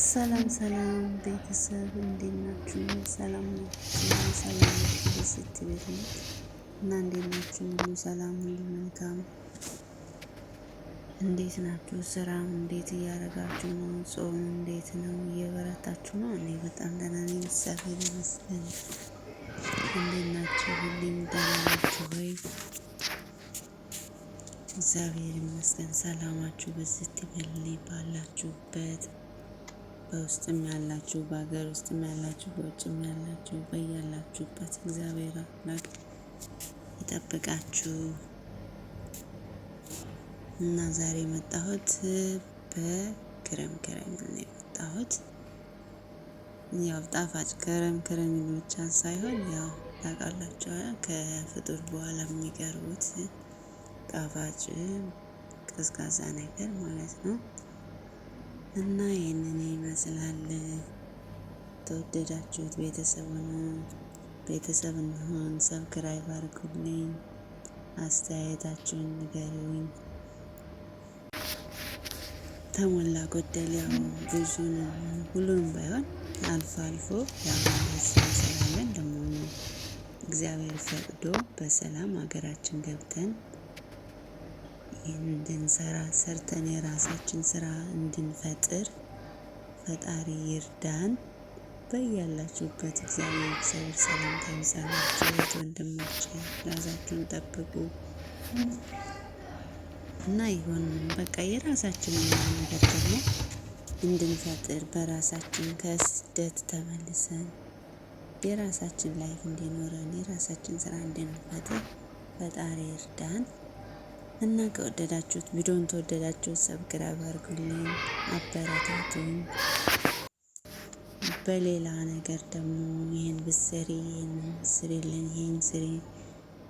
ሰላም ሰላም ቤተሰብ እንዴት ናችሁ? ሰላም ናችሁ? ሰላም ናችሁ? በስት ይበልኝ እና እንዴት ናችሁ? ሁሉ ሰላም፣ ሁሉ መልካም። እንዴት ናችሁ? ስራም እንዴት እያደረጋችሁ ነው? ጾም እንዴት ነው? እየበረታችሁ ነው? እኔ በጣም ደህና ነኝ፣ እግዚአብሔር ይመስገን። እንዴት ናችሁ? ሁሌም ደህና ናችሁ ወይ? እግዚአብሔር ይመስገን። ሰላማችሁ በስት ይበልኝ ባላችሁበት፣ በውስጥም ያላችሁ በሀገር ውስጥም ያላችሁ በውጭም ያላችሁ በያላችሁበት እግዚአብሔር አምላክ ይጠብቃችሁ። እና ዛሬ የመጣሁት በክረም ነው የመጣሁት። ያው ጣፋጭ ክረም ብቻ ሳይሆን ያው ታውቃላችሁ ከፍጡር በኋላ የሚቀርቡት ጣፋጭ ቀዝቃዛ ነገር ማለት ነው። እና ይህንን ይመስላል። ተወደዳችሁት ቤተሰብ እንሆን፣ ሰብስክራይብ አድርጉልኝ፣ አስተያየታችሁን ንገሩኝ። ተሞላ ጎደል ያው ብዙ ነው፣ ሁሉንም ባይሆን አልፎ አልፎ ያው እንሰራለን። ደግሞ እግዚአብሔር ፈቅዶ በሰላም ሀገራችን ገብተን እንድንሰራ ሰርተን የራሳችን ስራ እንድንፈጥር ፈጣሪ ይርዳን። በያላችሁበት እግዚአብሔር ሰላምታ ይብዛላችሁ። ወንድሞቼ ራሳችሁን ጠብቁ እና ይሁን በቃ የራሳችንን ነገር ደግሞ እንድንፈጥር በራሳችን ከስደት ተመልሰን የራሳችን ላይፍ እንዲኖረን የራሳችን ስራ እንድንፈጥር ፈጣሪ ይርዳን። እና ከወደዳችሁት ቪዲዮን ተወደዳችሁት ሰብስክራይብ አድርጉልኝ፣ አበረታቱኝ። በሌላ ነገር ደግሞ ይሄን ብትሰሪ ይሄን ስሪልኝ ይሄን ስሪ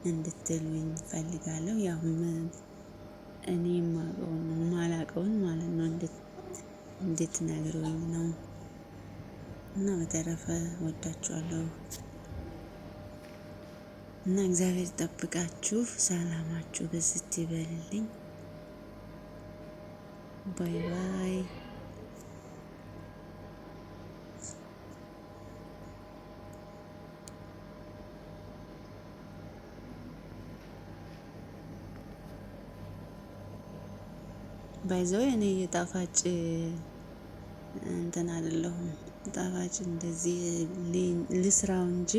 እንድትሉኝ ፈልጋለሁ። ያው እኔ የማላውቀውን ማለት ነው እንድትነግሩኝ ነው። እና በተረፈ ወዳችኋለሁ እና እግዚአብሔር ጠብቃችሁ፣ ሰላማችሁ በስት ይበልልኝ። ባይ ባይ። ባይዘው እኔ የጣፋጭ እንትን አይደለሁም። ጣፋጭ እንደዚህ ልስራው እንጂ